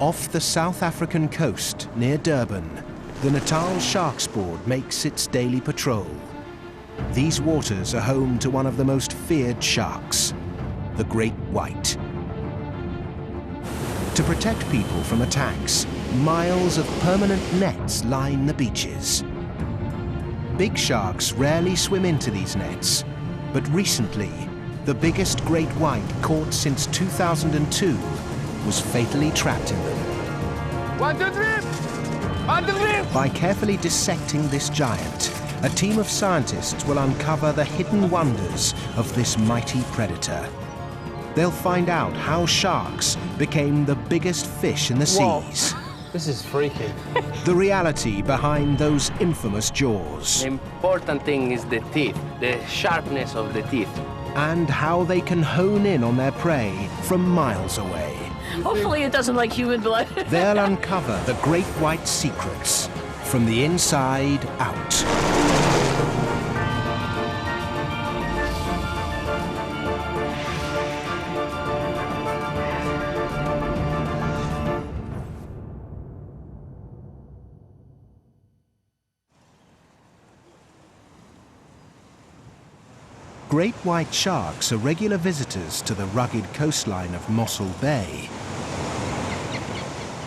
Off the South African coast near Durban, the Natal Sharks Board makes its daily patrol. These waters are home to one of the most feared sharks, the great white. To protect people from attacks, miles of permanent nets line the beaches. Big sharks rarely swim into these nets, but recently, the biggest great white caught since 2002 was fatally trapped in them. 1, 2, 3! 1, 2, 3! By carefully dissecting this giant, a team of scientists will uncover the hidden wonders of this mighty predator. They'll find out how sharks became the biggest fish in the seas. This is freaky. The reality behind those infamous jaws. The important thing is the teeth, the sharpness of the teeth. And how they can hone in on their prey from miles away. Hopefully it doesn't like human blood. They'll uncover the great white secrets from the inside out. Great white sharks are regular visitors to the rugged coastline of Mossel Bay.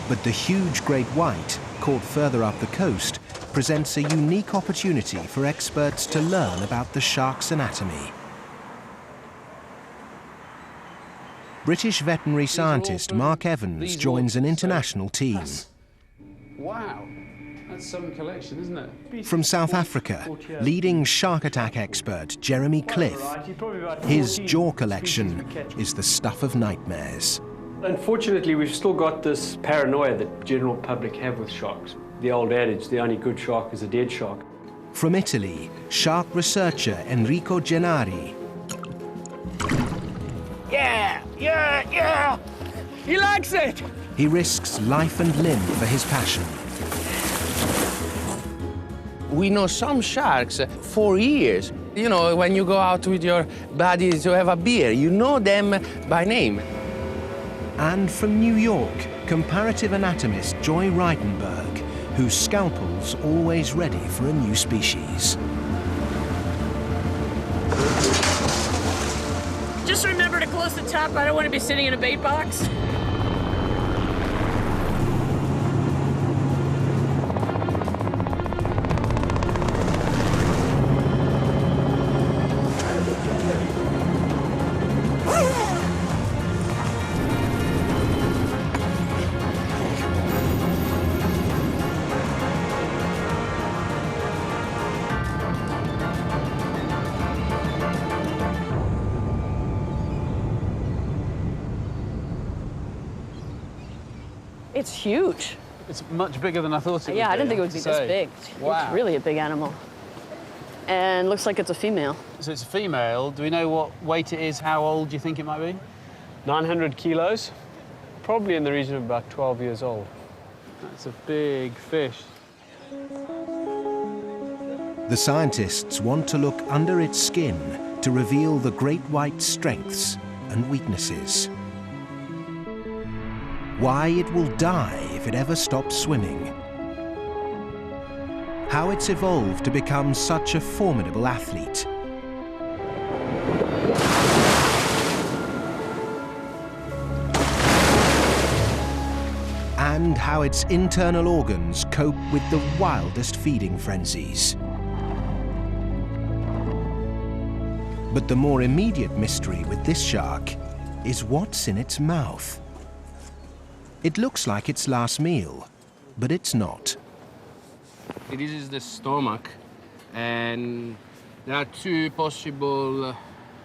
But the huge great white, caught further up the coast, presents a unique opportunity for experts to learn about the shark's anatomy. British veterinary scientist Mark Evans joins an international team. Wow, that's some collection, isn't it? From South Africa, leading shark attack expert Jeremy Cliff. His jaw collection is the stuff of nightmares. Unfortunately, we've still got this paranoia that general public have with sharks. The old adage, the only good shark is a dead shark. From Italy, shark researcher Enrico Gennari. Yeah! He likes it! He risks life and limb for his passion. We know some sharks for years. You know, when you go out with your buddies to have a beer, you know them by name. And from New York, comparative anatomist Joy Reidenberg, whose scalpel's always ready for a new species. Just remember to close the top. I don't want to be sitting in a bait box. It's huge. It's much bigger than I thought it would be. Yeah, I didn't think it would be this big. Wow. It's really a big animal. And looks like it's a female. So it's a female. Do we know what weight it is? How old do you think it might be? 900 kilos, probably in the region of about 12 years old. That's a big fish. The scientists want to look under its skin to reveal the great white's strengths and weaknesses. Why it will die if it ever stops swimming. How it's evolved to become such a formidable athlete. And how its internal organs cope with the wildest feeding frenzies. But the more immediate mystery with this shark is what's in its mouth. It looks like its last meal, but it's not. This is the stomach, and there are two possible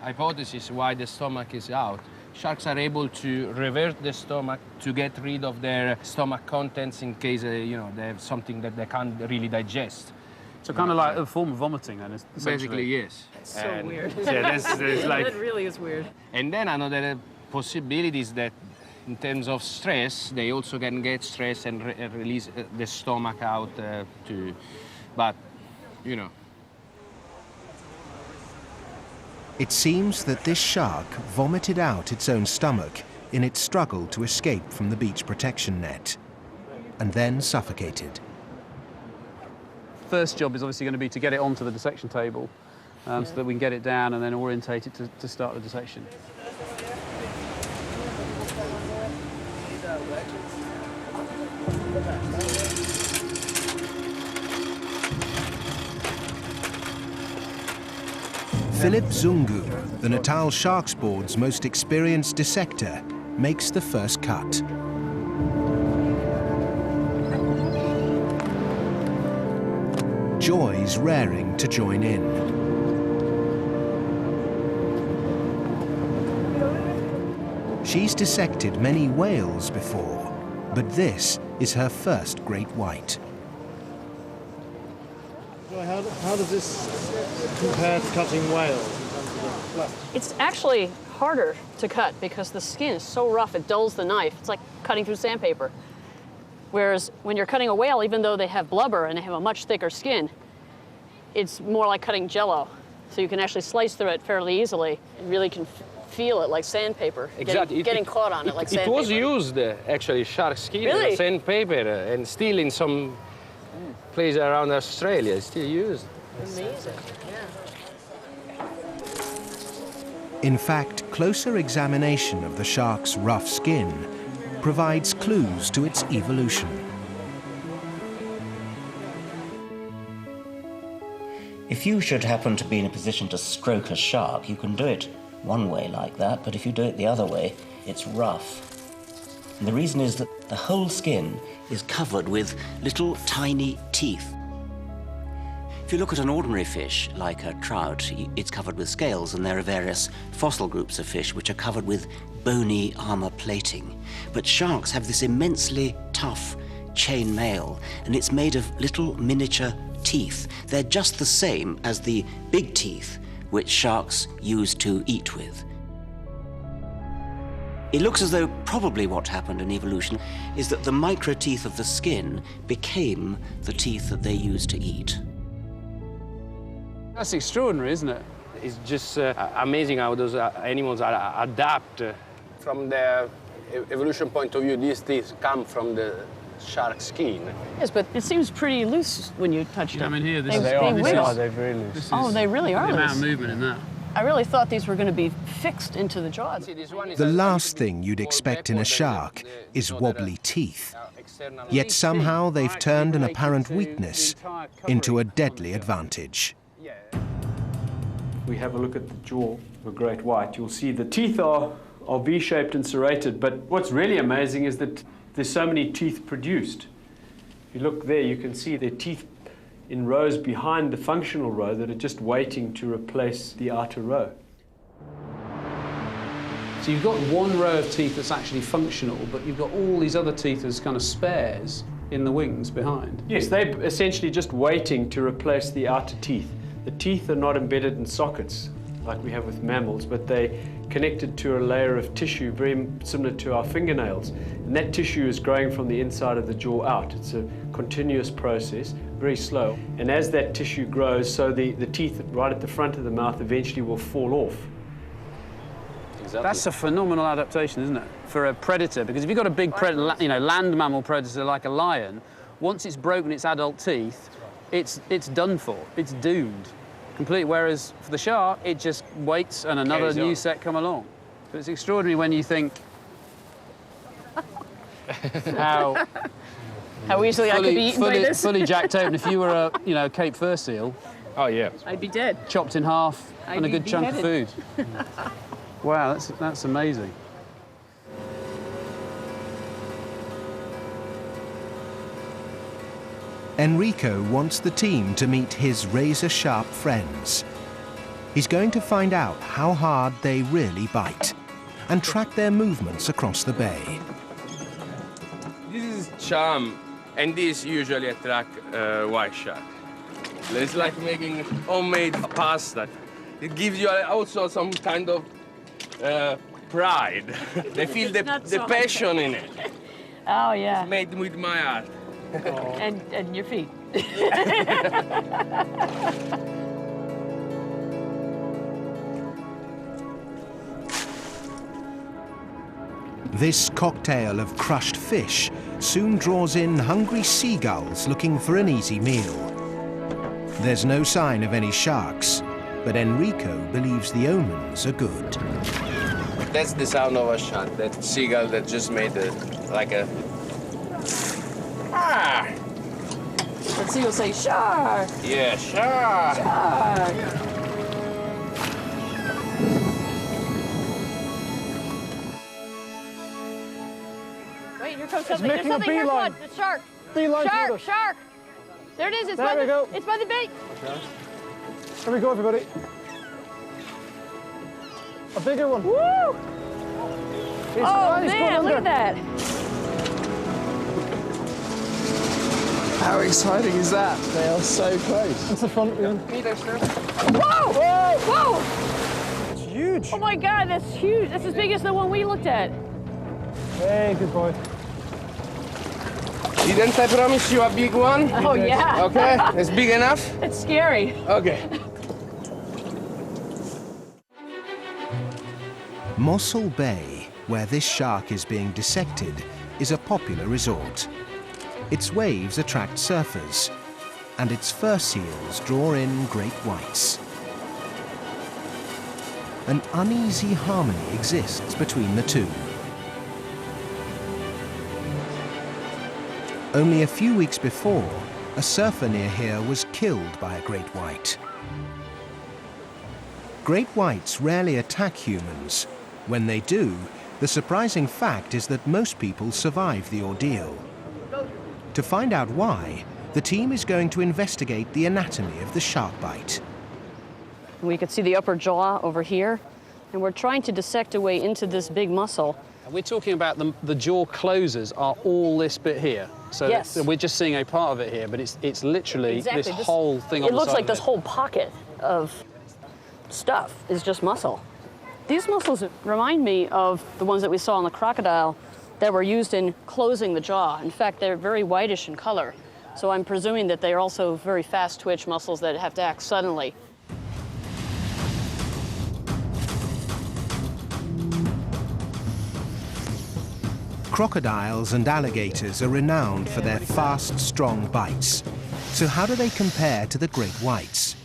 hypotheses why the stomach is out. Sharks are able to revert the stomach to get rid of their stomach contents in case they have something that they can't really digest. So kind of like a form of vomiting, then, Basically, yes. That's so weird. Yeah, that's like. That really is weird. And then another possibility is that in terms of stress, they also can get stress and release the stomach out too. But, you know. It seems that this shark vomited out its own stomach in its struggle to escape from the beach protection net, and then suffocated. First job is obviously going to be to get it onto the dissection table so that we can get it down and then orientate it to start the dissection. Philip Zungu, the Natal Sharks Board's most experienced dissector, makes the first cut. Joy's raring to join in. She's dissected many whales before, but this is her first great white. How does this compare to cutting whales in terms of the flesh? It's actually harder to cut because the skin is so rough, it dulls the knife. It's like cutting through sandpaper. Whereas when you're cutting a whale, even though they have blubber and they have a much thicker skin, it's more like cutting Jell-O. So you can actually slice through it fairly easily and really can feel it like sandpaper. Exactly. Getting caught on it like sandpaper. It was used, actually, shark skin Really? and sandpaper, and still in some places around Australia, it's still used. Amazing, yeah. In fact, closer examination of the shark's rough skin provides clues to its evolution. If you should happen to be in a position to stroke a shark, you can do it one way like that, but if you do it the other way, it's rough. And the reason is that the whole skin is covered with little tiny teeth. If you look at an ordinary fish, like a trout, it's covered with scales, and there are various fossil groups of fish which are covered with bony armor plating. But sharks have this immensely tough chain mail, and it's made of little miniature teeth. They're just the same as the big teeth which sharks use to eat with. It looks as though probably what happened in evolution is that the microteeth of the skin became the teeth that they used to eat. That's extraordinary, isn't it? It's just amazing how those animals adapt. From their evolution point of view, these teeth come from the shark skin. Yes, but it seems pretty loose when you touch them. I mean, here, They are. wiggle. They're very loose. Oh, they really are The amount of loose. movement in that. I really thought these were going to be fixed into the jaws. The last thing you'd expect in a shark is wobbly teeth. Yet somehow they've turned an apparent weakness into a deadly advantage. We have a look at the jaw of a great white. You'll see the teeth are V-shaped and serrated, but what's really amazing is that there's so many teeth produced. If you look there, you can see their teeth in rows behind the functional row that are just waiting to replace the outer row. So you've got one row of teeth that's actually functional, but you've got all these other teeth as kind of spares in the wings behind. Yes, they're essentially just waiting to replace the outer teeth. The teeth are not embedded in sockets like we have with mammals, but they're connected to a layer of tissue very similar to our fingernails. And that tissue is growing from the inside of the jaw out. It's a continuous process, very slow. And as that tissue grows, so the teeth right at the front of the mouth eventually will fall off. Exactly. That's a phenomenal adaptation, isn't it, for a predator? Because if you've got a big predator, land mammal predator like a lion, once it's broken its adult teeth, it's done for. It's doomed. Completely. Whereas for the shark, it just waits and another Carries new on. set come along. But it's extraordinary when you think how How easily I could be eaten by this. fully jacked open. If you were a Cape fur seal, Oh, yeah. I'd be dead. chopped in half, I'd and a be good chunk of food. beheaded. Wow, that's amazing. Enrico wants the team to meet his razor-sharp friends. He's going to find out how hard they really bite and track their movements across the bay. This is Cham, and this usually attract white shark. It's like making homemade pasta. It gives you also some kind of pride. They feel the so passion in it. Oh, yeah. Made with my art. And your feet. This cocktail of crushed fish soon draws in hungry seagulls looking for an easy meal. There's no sign of any sharks, but Enrico believes the omens are good. That's the sound of a shark. That seagull that just made like a... Ah! That seagull say, shark! Yeah, shark! Shark! Wait, here comes something. There's making a something here. beeline. Come on, the shark. Beeline Shark, toward us. shark. There it is. It's There by we the, go. It's by the bait. Here we go, everybody. A bigger one. Woo! He's Oh he's man, going look under. at that. How exciting is that? They are so close. It's the front wheel. Whoa! Whoa! Whoa! It's huge. Oh my God, that's huge. That's as big as the one we looked at. Hey, good boy. Didn't I promise you a big one? Oh yeah. Okay, it's big enough? It's scary. Okay. Mossel Bay, where this shark is being dissected, is a popular resort. Its waves attract surfers, and its fur seals draw in great whites. An uneasy harmony exists between the two. Only a few weeks before, a surfer near here was killed by a great white. Great whites rarely attack humans. When they do, the surprising fact is that most people survive the ordeal. To find out why, the team is going to investigate the anatomy of the shark bite. We could see the upper jaw over here, and we're trying to dissect a way into this big muscle. We're talking about the jaw closers are all this bit here. So Yes. we're just seeing a part of it here, but it's literally this whole thing on It the looks side like of this it. whole pocket of stuff is just muscle. These muscles remind me of the ones that we saw on the crocodile that were used in closing the jaw. In fact, they're very whitish in color. So I'm presuming that they're also very fast twitch muscles that have to act suddenly. Crocodiles and alligators are renowned for their fast, strong bites. So how do they compare to the great whites?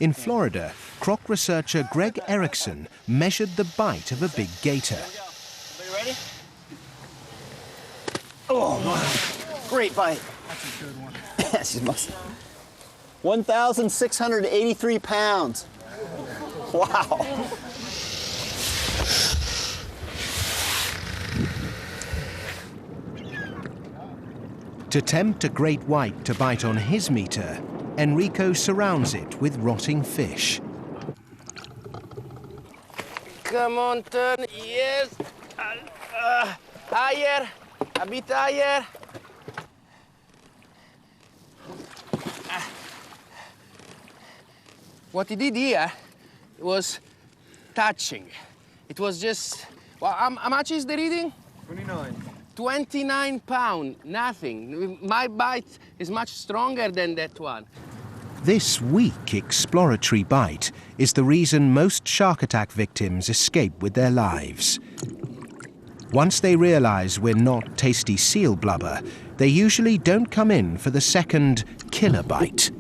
In Florida, croc researcher Greg Erickson measured the bite of a big gator. Are you ready? Oh, great bite. That's a good one. She's muscle. 1,683 pounds. Wow. To tempt a great white to bite on his meter, Enrico surrounds it with rotting fish. Come on, turn. Yes. Higher. A bit higher. What he did here was touching. It was just... Well, how much is the reading? 29. 29 pounds, nothing. My bite is much stronger than that one. This weak exploratory bite is the reason most shark attack victims escape with their lives. Once they realize we're not tasty seal blubber, they usually don't come in for the second killer bite.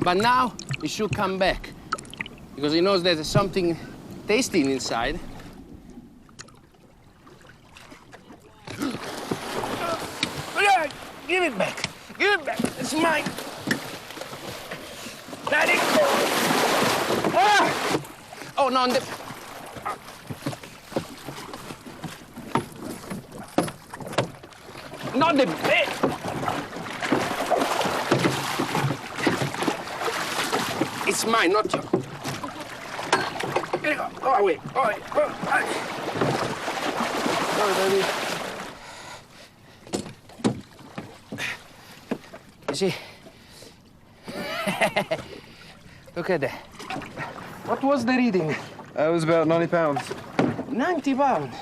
But now he should come back because he knows there's something tasty inside. Give it back. Give it back. It's mine. Daddy. Ah! Oh, no. Not the bit. It's mine, not yours. Here you go. Go away. Go away. Go away. Sorry, baby. You see? Look at that. What was the reading? It was about 90 pounds. 90 pounds.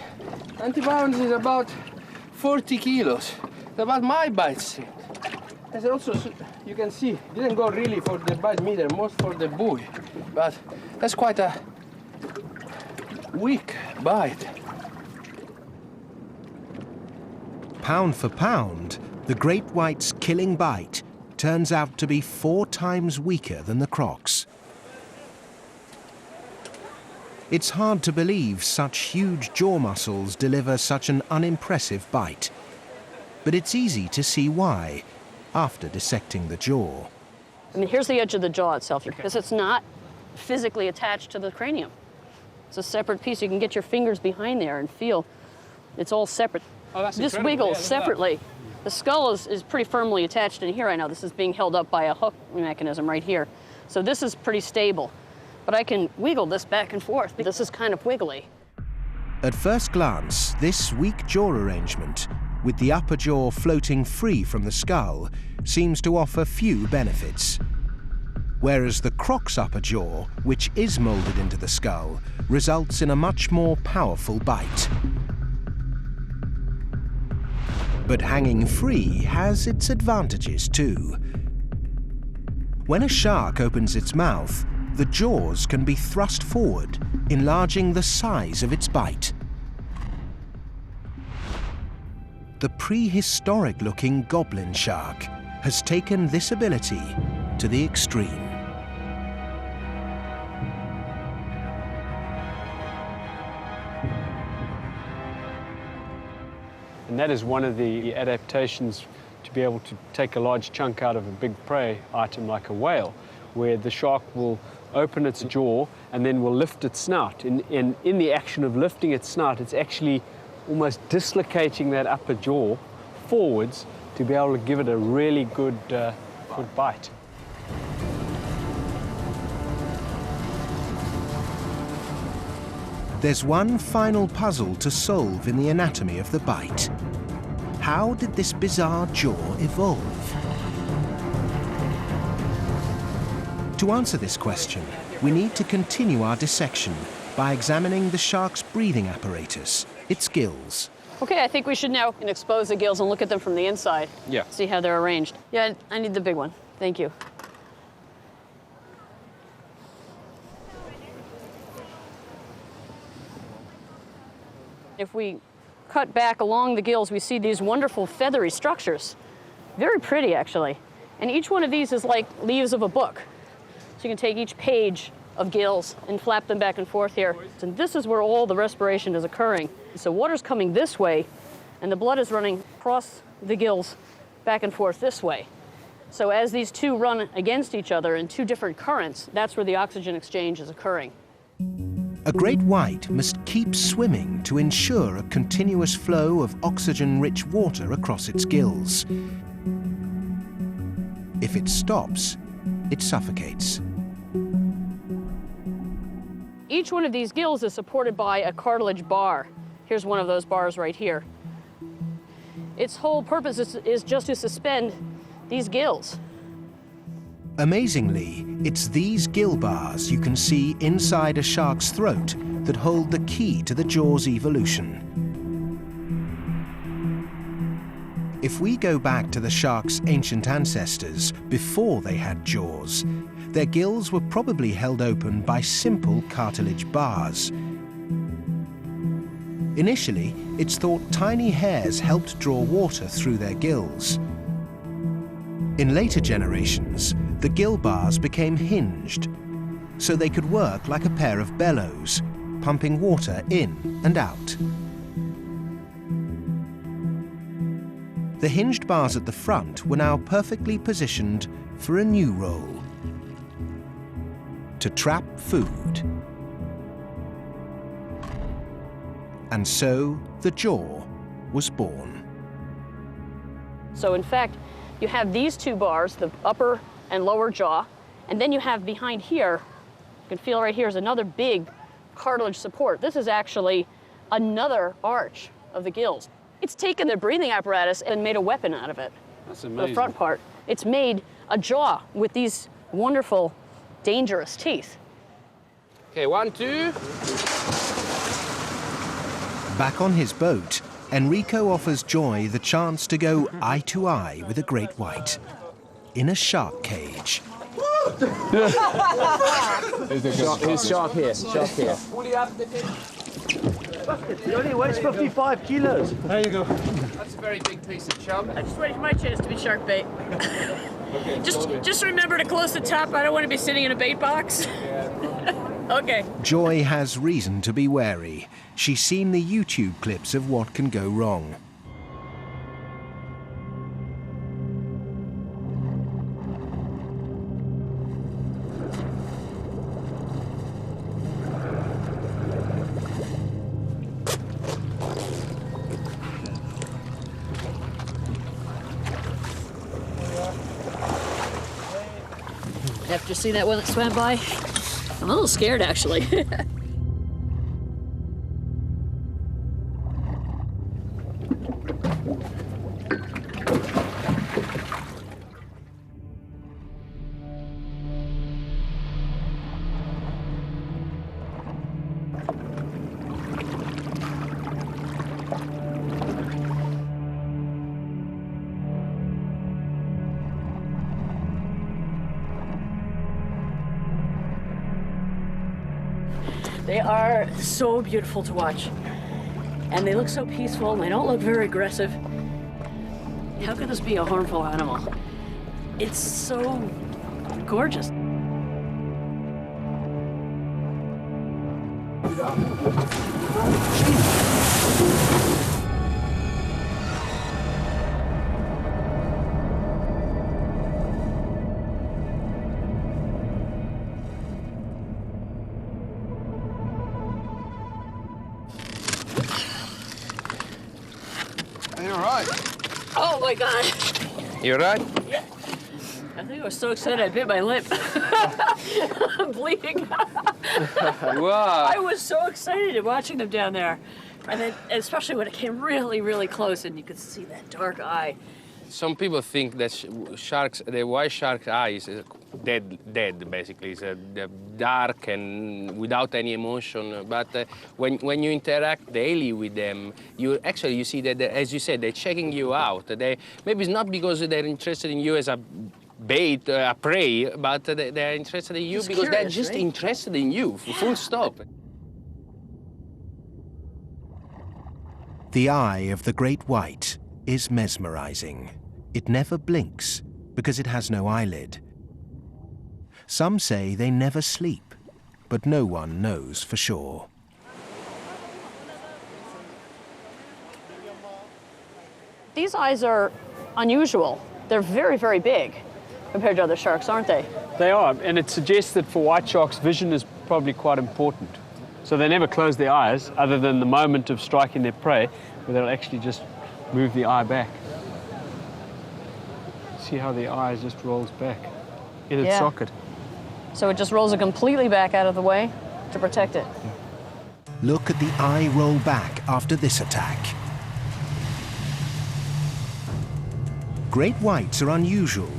90 pounds is about 40 kilos. It's about my bite strength. There's also, you can see, didn't go really for the bite meter, most for the buoy. But that's quite a weak bite. pound for pound, the great white's killing bite turns out to be 4 times weaker than the crocs. It's hard to believe such huge jaw muscles deliver such an unimpressive bite. But it's easy to see why, after dissecting the jaw. I mean, here's the edge of the jaw itself, because it's not physically attached to the cranium. It's a separate piece. You can get your fingers behind there and feel it's all separate. Oh, that's this incredible. wiggles separately. The skull is pretty firmly attached in here right now. This is being held up by a hook mechanism right here. So this is pretty stable. But I can wiggle this back and forth. This is kind of wiggly. At first glance, this weak jaw arrangement, with the upper jaw floating free from the skull, seems to offer few benefits. Whereas the croc's upper jaw, which is molded into the skull, results in a much more powerful bite. But hanging free has its advantages too. When a shark opens its mouth, the jaws can be thrust forward, enlarging the size of its bite. The prehistoric-looking goblin shark has taken this ability to the extreme. And that is one of the adaptations to be able to take a large chunk out of a big prey item like a whale, where the shark will open its jaw and then will lift its snout. In the action of lifting its snout, it's actually almost dislocating that upper jaw forwards to be able to give it a really good bite. There's one final puzzle to solve in the anatomy of the bite. How did this bizarre jaw evolve? To answer this question, we need to continue our dissection by examining the shark's breathing apparatus, its gills. Okay, I think we should now expose the gills and look at them from the inside. Yeah. See how they're arranged. Yeah, I need the big one. Thank you. If we cut back along the gills, we see these wonderful feathery structures. Very pretty, actually. And each one of these is like leaves of a book. So you can take each page of gills and flap them back and forth here. And this is where all the respiration is occurring. So water's coming this way, and the blood is running across the gills back and forth this way. So as these two run against each other in two different currents, that's where the oxygen exchange is occurring. A great white must keep swimming to ensure a continuous flow of oxygen-rich water across its gills. If it stops, it suffocates. Each one of these gills is supported by a cartilage bar. Here's one of those bars right here. Its whole purpose is just to suspend these gills. Amazingly, it's these gill bars you can see inside a shark's throat that hold the key to the jaw's evolution. If we go back to the shark's ancient ancestors before they had jaws, their gills were probably held open by simple cartilage bars. Initially, it's thought tiny hairs helped draw water through their gills. In later generations, the gill bars became hinged, so they could work like a pair of bellows, pumping water in and out. The hinged bars at the front were now perfectly positioned for a new role: to trap food. And so the jaw was born. So in fact, you have these two bars, the upper and lower jaw, and then you have behind here, you can feel right here is another big cartilage support. This is actually another arch of the gills. It's taken the breathing apparatus and made a weapon out of it. That's amazing. The front part. It's made a jaw with these wonderful, dangerous teeth. Okay, 1, 2. Back on his boat, Enrico offers Joy the chance to go eye to eye with a great white in a shark cage. Here's shark here, shark here. It only weighs 55 kilos. There you go. That's a very big piece of chub. I'm just waiting for my chance to be shark bait. Just remember to close the top. I don't want to be sitting in a bait box. Okay. Joy has reason to be wary. She's seen the YouTube clips of what can go wrong. After seeing that one that swam by, I'm a little scared actually. They are so beautiful to watch. And they look so peaceful, and they don't look very aggressive. How could this be a harmful animal? It's so gorgeous. You're right. Oh my God. You're right. I think I was so excited I bit my lip. I'm bleeding. Wow. I was so excited watching them down there. And then, especially when it came really, really close and you could see that dark eye. Some people think that the white shark eye is dead basically. It's dark and without any emotion. But when you interact daily with them, you see that, as you said, they're checking you out. Maybe it's not because they're interested in you as a bait, a prey, but they're interested in you Just because curious, they're just right? interested in you, full stop. The eye of the great white is mesmerizing. It never blinks because it has no eyelid. Some say they never sleep, but no one knows for sure. These eyes are unusual. They're very, very big compared to other sharks, aren't they? They are, and it suggests that for white sharks, vision is probably quite important. So they never close their eyes, other than the moment of striking their prey, where they'll actually just move the eye back. See how the eye just rolls back in its socket. So it just rolls it completely back out of the way to protect it. Look at the eye roll back after this attack. Great whites are unusual.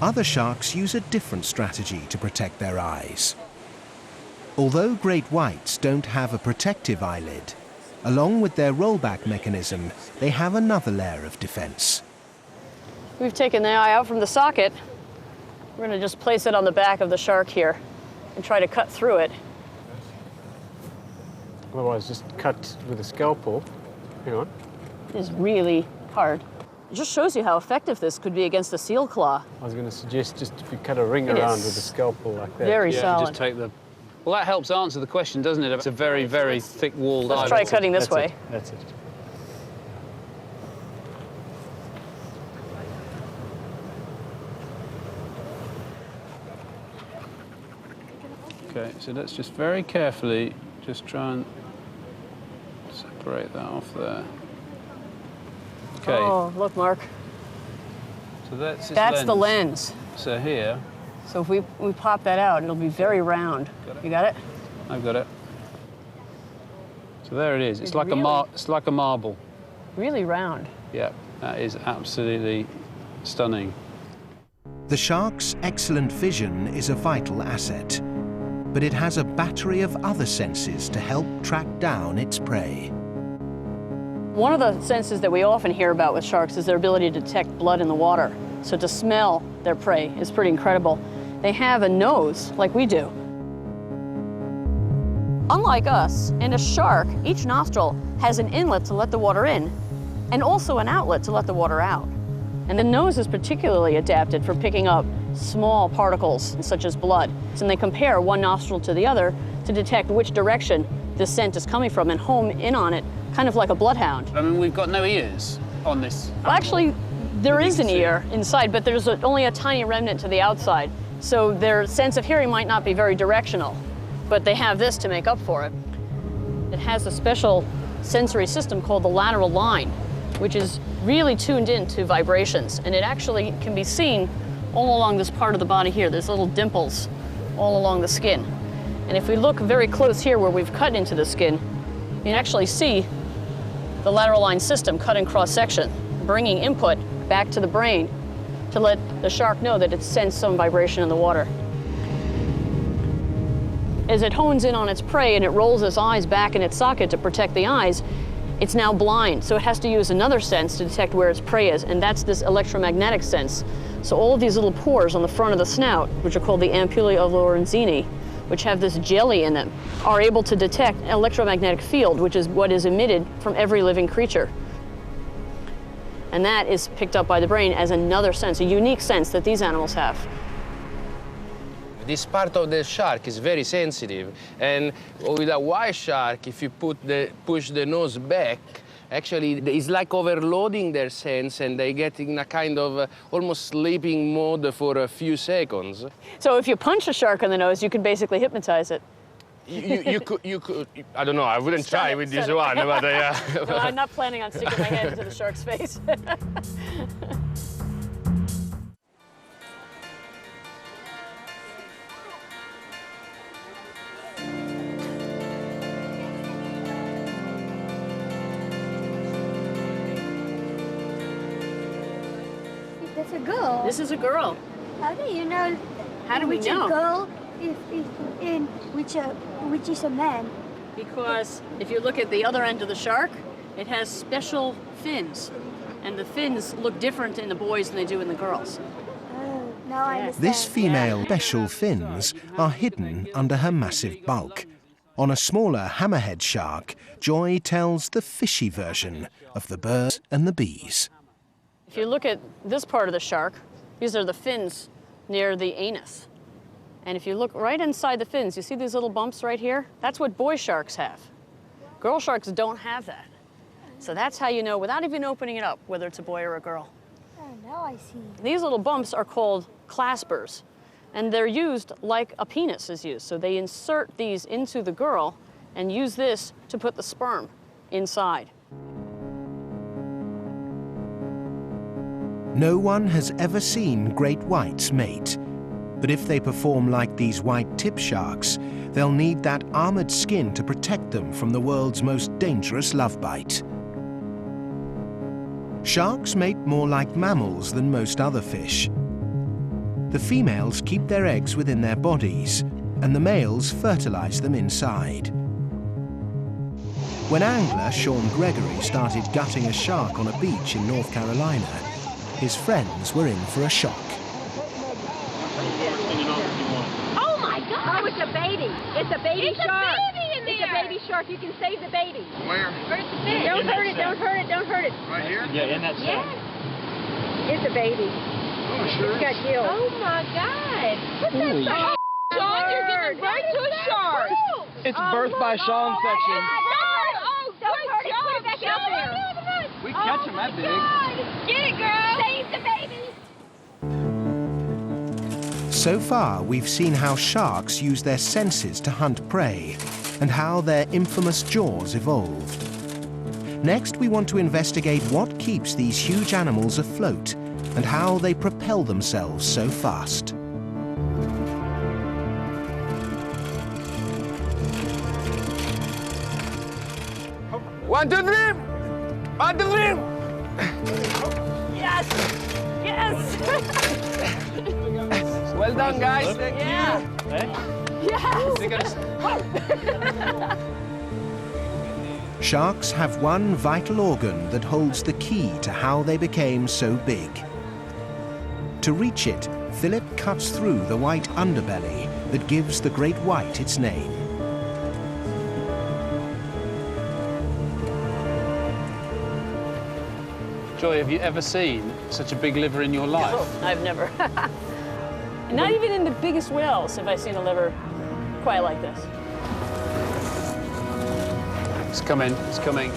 Other sharks use a different strategy to protect their eyes. Although great whites don't have a protective eyelid, along with their rollback mechanism, they have another layer of defense. We've taken the eye out from the socket. We're going to just place it on the back of the shark here and try to cut through it. Otherwise, just cut with a scalpel. Hang on. It is really hard. It just shows you how effective this could be against a seal claw. I was going to suggest just if you cut a ring It around is with a scalpel like that. very solid. Just take the... Well, that helps answer the question, doesn't it? It's a very, very thick-walled eye. Let's try cutting this way. That's it. Okay, so let's just very carefully just try and separate that off there. Okay. Oh, look, Mark. So that's its That's the lens. So here, So if we pop that out, it'll be very round. You got it? I've got it. So there it is. It's like really- it's like a marble. Really round. Yeah, that is absolutely stunning. The shark's excellent vision is a vital asset, but it has a battery of other senses to help track down its prey. One of the senses that we often hear about with sharks is their ability to detect blood in the water. So to smell their prey is pretty incredible. They have a nose like we do. Unlike us, in a shark, each nostril has an inlet to let the water in and also an outlet to let the water out. And the nose is particularly adapted for picking up small particles, such as blood. And they compare one nostril to the other to detect which direction the scent is coming from and home in on it, kind of like a bloodhound. I mean, we've got no ears on this. Well, actually, there is an ear inside, but there's only a tiny remnant to the outside. So their sense of hearing might not be very directional, but they have this to make up for it. It has a special sensory system called the lateral line, which is really tuned into vibrations, and it actually can be seen all along this part of the body here. There's little dimples all along the skin. And if we look very close here where we've cut into the skin, you can actually see the lateral line system cut in cross-section, bringing input back to the brain to let the shark know that it's sensed some vibration in the water. As it hones in on its prey and it rolls its eyes back in its socket to protect the eyes, it's now blind, so it has to use another sense to detect where its prey is, and that's this electromagnetic sense. So all of these little pores on the front of the snout, which are called the ampullae of Lorenzini, which have this jelly in them, are able to detect an electromagnetic field, which is what is emitted from every living creature. And that is picked up by the brain as another sense, a unique sense that these animals have. This part of the shark is very sensitive, and with a white shark, if you push the nose back, actually it's like overloading their sense, and they get in a kind of almost sleeping mode for a few seconds. So if you punch a shark in the nose, you can basically hypnotize it. You could, I don't know, I wouldn't try with this one, but No, I'm not planning on sticking my head into the shark's face. That's a girl. This is a girl. How do you know? How do we which know? a girl, in which is a man? Because if you look at the other end of the shark, it has special fins. And the fins look different in the boys than they do in the girls. Oh, now I understand. This female's special fins are hidden under her massive bulk. On a smaller hammerhead shark, Joy tells the fishy version of the birds and the bees. If you look at this part of the shark, these are the fins near the anus. And if you look right inside the fins, you see these little bumps right here? That's what boy sharks have. Girl sharks don't have that. So that's how you know, without even opening it up, whether it's a boy or a girl. Oh, now I see. These little bumps are called claspers, and they're used like a penis is used. So they insert these into the girl and use this to put the sperm inside. No one has ever seen great whites mate, but if they perform like these white tip sharks, they'll need that armored skin to protect them from the world's most dangerous love bite. Sharks mate more like mammals than most other fish. The females keep their eggs within their bodies, and the males fertilize them inside. When angler Sean Gregory started gutting a shark on a beach in North Carolina, his friends were in for a shock. Oh my God! Oh, it's a baby. It's a baby shark. It's a baby in there. It's a baby shark. You can save the baby. Where? Where's the fish? Don't hurt it. Don't hurt it. Don't hurt it. Right here? Yeah, in that Yes. It's a baby. Oh, sure. It's got gills. Oh my God! What's that? Sean, you're giving birth to a shark. It's birth by Sean section. Oh, don't hurt it. Put it back out there. We catch them that big. Get it, girl. Save the baby. So far, we've seen how sharks use their senses to hunt prey, and how their infamous jaws evolved. Next, we want to investigate what keeps these huge animals afloat, and how they propel themselves so fast. One, two, three! One, two, three! Yes! Yes! Well done, guys. Thank Yeah. Yes! Sharks have one vital organ that holds the key to how they became so big. To reach it, Philip cuts through the white underbelly that gives the great white its name. Joy, have you ever seen such a big liver in your life? No, I've never. Not even in the biggest whales have I seen a liver quite like this. It's coming, it's coming.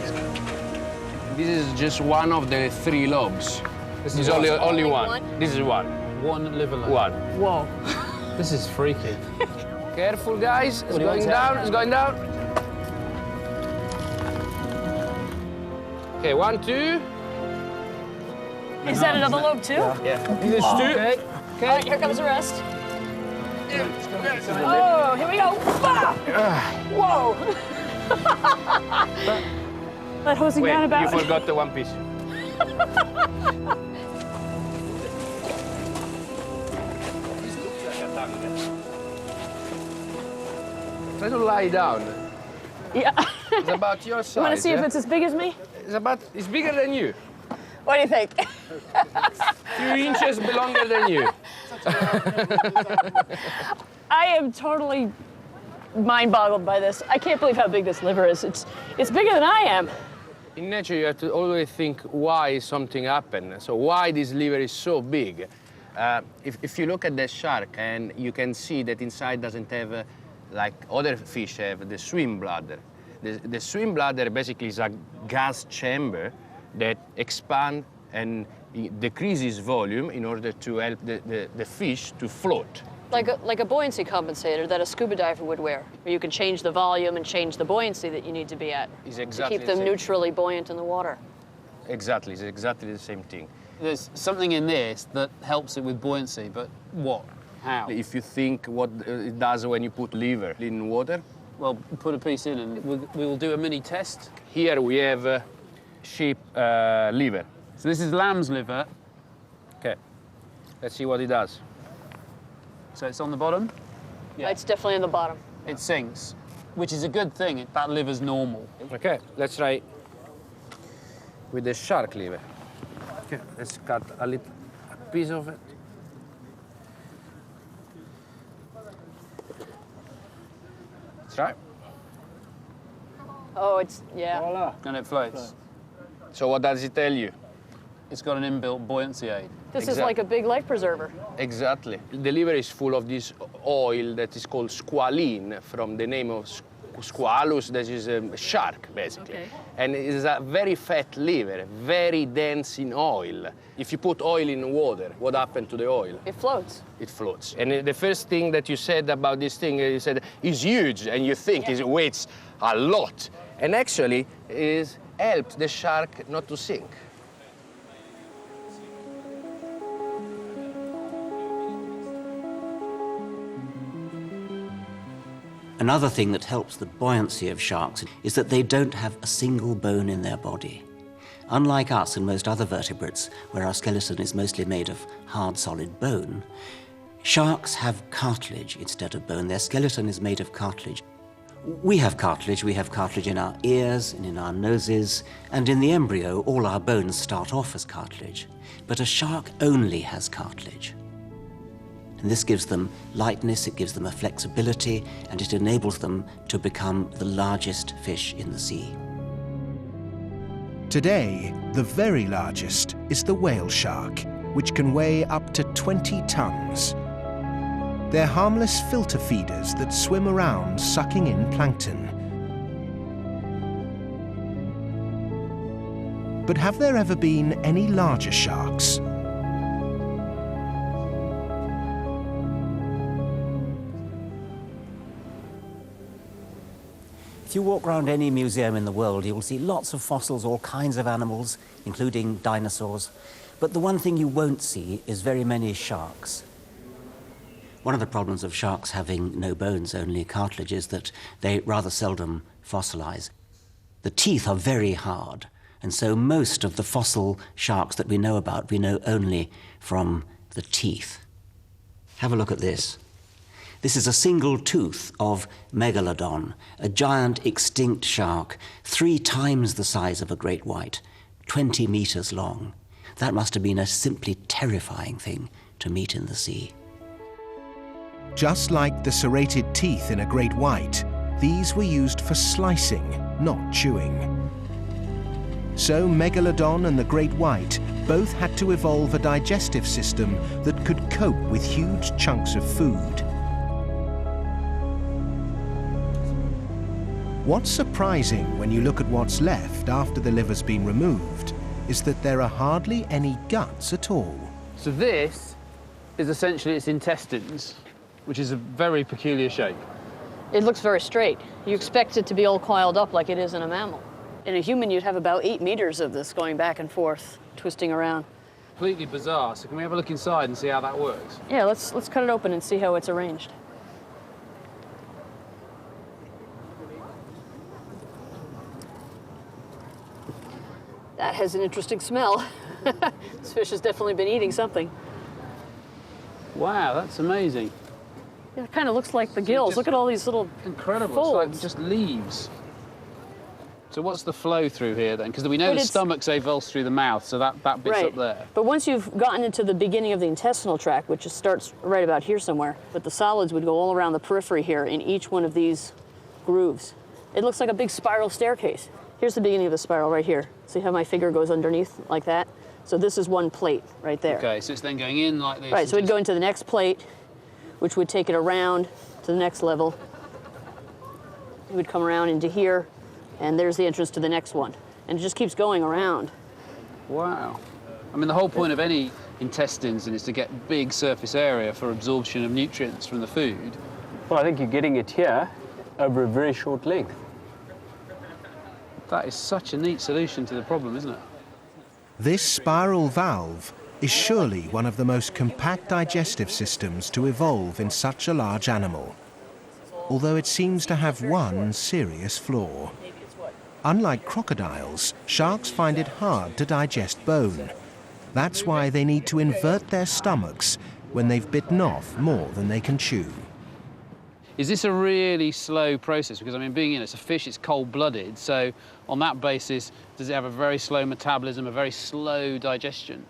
This is just one of the 3 lobes. This is only one. This is one. One liver leg. One. Whoa. This is freaky. Careful, guys. It's do you want going to down. have? It's going down. Okay, 1, 2. Is that another lobe too? Yeah. This is 2. Okay. All right, here comes the rest. Oh, here we go. Ah! Whoa. That hosing Wait, down about. you forgot the one piece. Try to lie down. Yeah. It's about your size. You want to see if it's as big as me? It's bigger than you. What do you think? 2 inches longer than you. I am totally mind-boggled by this. I can't believe how big this liver is. It's bigger than I am. In nature, you have to always think why something happened. So why this liver is so big. If you look at the shark, and you can see that inside doesn't have, like other fish have, the swim bladder. The swim bladder basically is a gas chamber that expands and decreases volume in order to help the fish to float. Like a buoyancy compensator that a scuba diver would wear, where you can change the volume and change the buoyancy that you need to be at It's to exactly keep them the same. neutrally buoyant in the water. Exactly, it's exactly the same thing. There's something in this that helps it with buoyancy, but what? How? If you think what it does when you put liver in water, Well, put a piece in and we will do a mini test. here we have sheep liver. So this is lamb's liver. Okay, let's see what it does. So it's on the bottom. Yeah. It's definitely in the bottom. It sinks, which is a good thing. That liver's normal. Okay, let's try with the shark liver. Okay, let's cut a piece of it. Let's try. Oh, it's, yeah. Voila. And it floats. So what does it tell you? It's got an inbuilt buoyancy aid. This is Exact- like a big life preserver. Exactly. The liver is full of this oil that is called squalene, from the name of squalus, that is a shark, basically. Okay. And it is a very fat liver, very dense in oil. If you put oil in water, what happened to the oil? It floats. It floats. And the first thing that you said about this thing, you said, is huge, and you think it weighs a lot. And actually, it helped the shark not to sink. Another thing that helps the buoyancy of sharks is that they don't have a single bone in their body. Unlike us and most other vertebrates, where our skeleton is mostly made of hard, solid bone, sharks have cartilage instead of bone. Their skeleton is made of cartilage. We have cartilage in our ears and in our noses, and in the embryo, all our bones start off as cartilage. But a shark only has cartilage. And this gives them lightness, it gives them a flexibility, and it enables them to become the largest fish in the sea. Today, the very largest is the whale shark, which can weigh up to 20 tons. They're harmless filter feeders that swim around sucking in plankton. But have there ever been any larger sharks? If you walk around any museum in the world, you will see lots of fossils, all kinds of animals, including dinosaurs. But the one thing you won't see is very many sharks. One of the problems of sharks having no bones, only cartilage, is that they rather seldom fossilize. The teeth are very hard, and so most of the fossil sharks that we know about, we know only from the teeth. Have a look at this. This is a single tooth of Megalodon, a giant extinct shark, 3 times the size of a great white, 20 meters long. That must have been a simply terrifying thing to meet in the sea. Just like the serrated teeth in a great white, these were used for slicing, not chewing. So Megalodon and the great white both had to evolve a digestive system that could cope with huge chunks of food. What's surprising when you look at what's left after the liver's been removed is that there are hardly any guts at all. So this is essentially its intestines, which is a very peculiar shape. It looks very straight. You expect it to be all coiled up like it is in a mammal. In a human, you'd have about 8 meters of this going back and forth, twisting around. Completely bizarre. So can we have a look inside and see how that works? Yeah, let's cut it open and see how it's arranged. That has an interesting smell. This fish has definitely been eating something. Wow, that's amazing. Yeah, it kind of looks like the gills. Look at all these little incredible. folds. It's like just leaves. So what's the flow through here then? Because we know the stomach's avulsed through the mouth, so that bit's up there. But once you've gotten into the beginning of the intestinal tract, which starts right about here somewhere, but the solids would go all around the periphery here in each one of these grooves. It looks like a big spiral staircase. Here's the beginning of the spiral right here. See how my finger goes underneath like that? So this is one plate right there. Okay, so it's then going in like this. Right, so it'd go into the next plate, which would take it around to the next level. It would come around into here, and there's the entrance to the next one. And it just keeps going around. Wow. I mean, the whole point of any intestines is to get big surface area for absorption of nutrients from the food. Well, I think you're getting it here over a very short length. That is such a neat solution to the problem, isn't it? This spiral valve is surely one of the most compact digestive systems to evolve in such a large animal, although it seems to have one serious flaw. Unlike crocodiles, sharks find it hard to digest bone. That's why they need to invert their stomachs when they've bitten off more than they can chew. Is this a really slow process? Because, I mean, being, it's a fish, it's cold-blooded, so on that basis, does it have a very slow metabolism, a very slow digestion?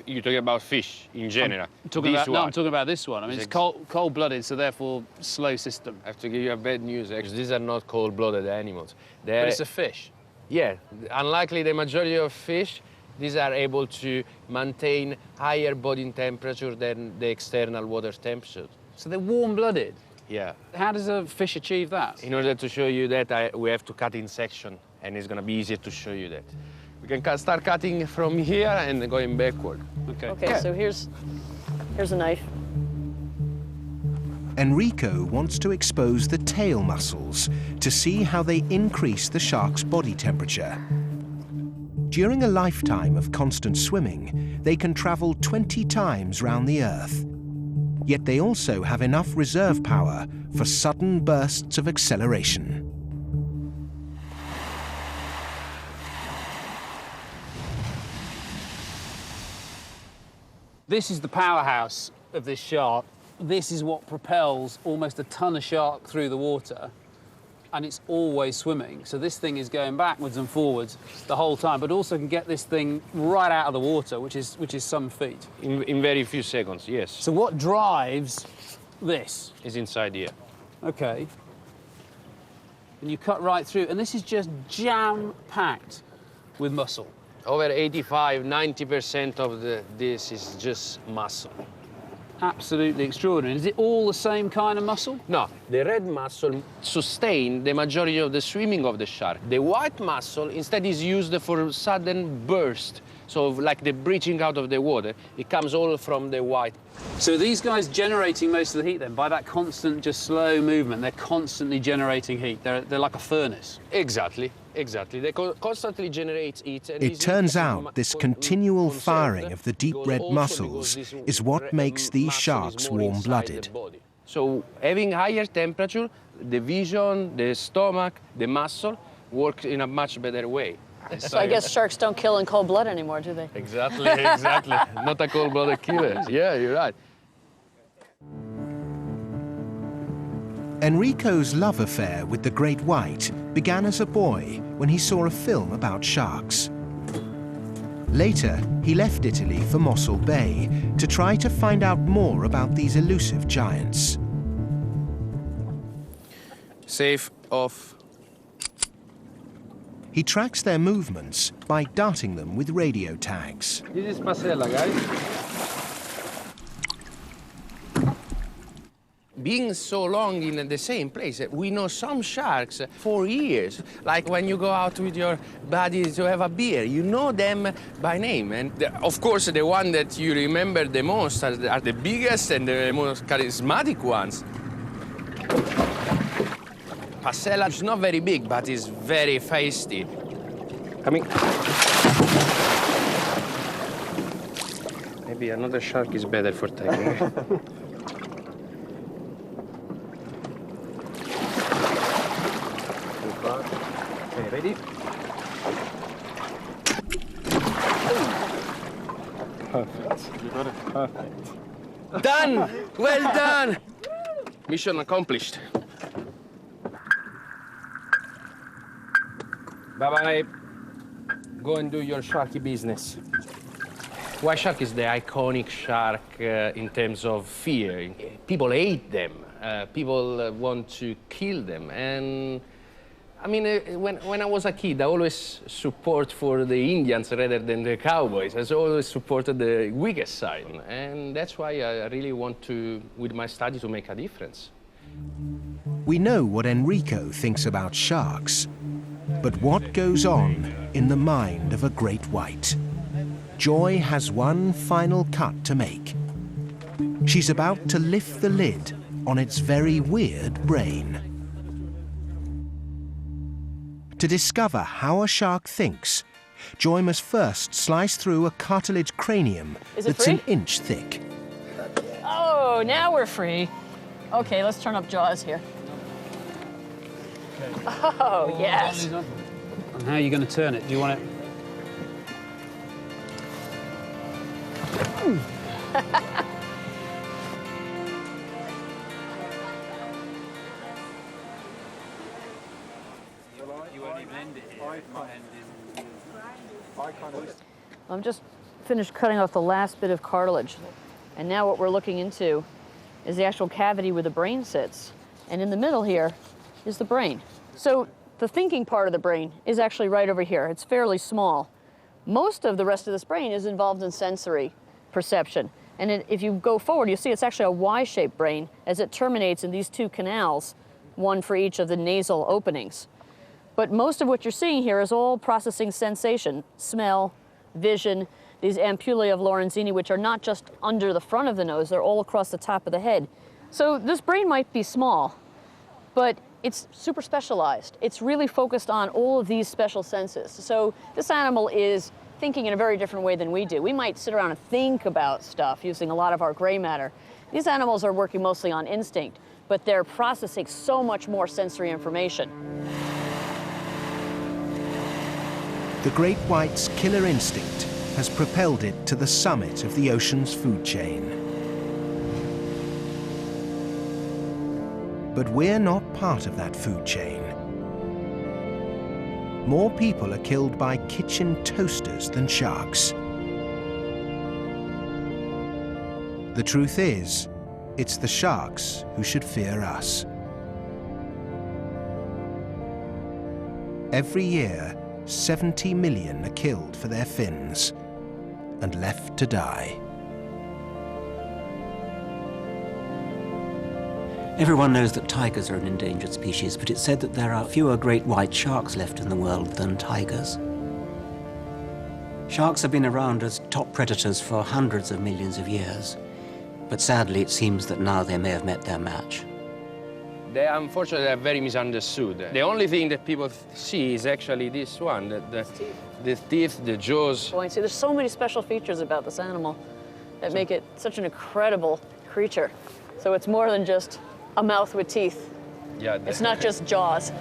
You're talking about fish in general? I'm talking about this one. I mean, it's cold-blooded, so therefore slow system. I have to give you a bad news, actually. These are not cold-blooded animals. But it's a fish. Yeah. Unlikely the majority of fish, these are able to maintain higher body temperature than the external water temperature. So they're warm-blooded? Yeah. How does a fish achieve that? In order to show you that, we have to cut in section, and it's going to be easier to show you that. We can start cutting from here and going backward. Okay, so here's a knife. Enrico wants to expose the tail muscles to see how they increase the shark's body temperature. During a lifetime of constant swimming, they can travel 20 times round the Earth. Yet they also have enough reserve power for sudden bursts of acceleration. This is the powerhouse of this shark. This is what propels almost a ton of shark through the water, and it's always swimming. So this thing is going backwards and forwards the whole time, but also can get this thing right out of the water, which is some feat. In very few seconds, yes. So what drives this? Is inside here. Okay. And you cut right through, and this is just jam-packed with muscle. Over 85–90% of this is just muscle. Absolutely extraordinary. Is it all the same kind of muscle? No, the red muscle sustains the majority of the swimming of the shark. The white muscle instead is used for sudden burst. So like the breaching out of the water, it comes all from the white. So these guys generating most of the heat then, by that constant, just slow movement, they're constantly generating heat. They're like a furnace. Exactly. They constantly generate heat. And it turns out this continual firing of the deep red muscles is what makes these sharks warm-blooded. So having higher temperature, the vision, the stomach, the muscle work in a much better way. So I guess sharks don't kill in cold blood anymore, do they? Exactly. Not a cold-blooded killer. Yeah, you're right. Enrico's love affair with the great white began as a boy when he saw a film about sharks. Later, he left Italy for Mossel Bay to try to find out more about these elusive giants. Safe, off. He tracks their movements by darting them with radio tags. This is Pasella, guys. Being so long in the same place, we know some sharks for years. Like when you go out with your buddies to have a beer, you know them by name. And of course, the one that you remember the most are the biggest and the most charismatic ones. Pasella is not very big, but is very feisty. Coming. Maybe another shark is better for tagging. Okay, ready? Perfect. You got it perfect. Done! Well done! Mission accomplished. Bye-bye. Go and do your sharky business. White shark is the iconic shark in terms of fear. People hate them. People want to kill them. And I mean, when I was a kid, I always support for the Indians rather than the cowboys. I always supported the weakest side. And that's why I really want to, with my study, to make a difference. We know what Enrico thinks about sharks, but what goes on in the mind of a great white? Joy has one final cut to make. She's about to lift the lid on its very weird brain. To discover how a shark thinks, Joy must first slice through a cartilage cranium that's free? an inch thick. Oh, now we're free. Okay, let's turn up Jaws here. Oh, yes. And how are you going to turn it? Do you want it? I'm just finished cutting off the last bit of cartilage. And now what we're looking into is the actual cavity where the brain sits. And in the middle here is the brain. So the thinking part of the brain is actually right over here. It's fairly small. Most of the rest of this brain is involved in sensory perception. And if you go forward, you see it's actually a Y-shaped brain as it terminates in these two canals, one for each of the nasal openings. But most of what you're seeing here is all processing sensation, smell, vision, these ampullae of Lorenzini, which are not just under the front of the nose, they're all across the top of the head. So this brain might be small, but it's super specialized. It's really focused on all of these special senses. So this animal is thinking in a very different way than we do. We might sit around and think about stuff using a lot of our gray matter. These animals are working mostly on instinct, but they're processing so much more sensory information. The great white's killer instinct has propelled it to the summit of the ocean's food chain. But we're not part of that food chain. More people are killed by kitchen toasters than sharks. The truth is, it's the sharks who should fear us. Every year, 70 million are killed for their fins and left to die. Everyone knows that tigers are an endangered species, but it's said that there are fewer great white sharks left in the world than tigers. Sharks have been around as top predators for hundreds of millions of years, but sadly it seems that now they may have met their match. They, unfortunately, are very misunderstood. The only thing that people see is actually this one, the teeth, the jaws. Boy, see, there's so many special features about this animal that make it such an incredible creature. So it's more than just a mouth with teeth. Yeah, it's not just jaws.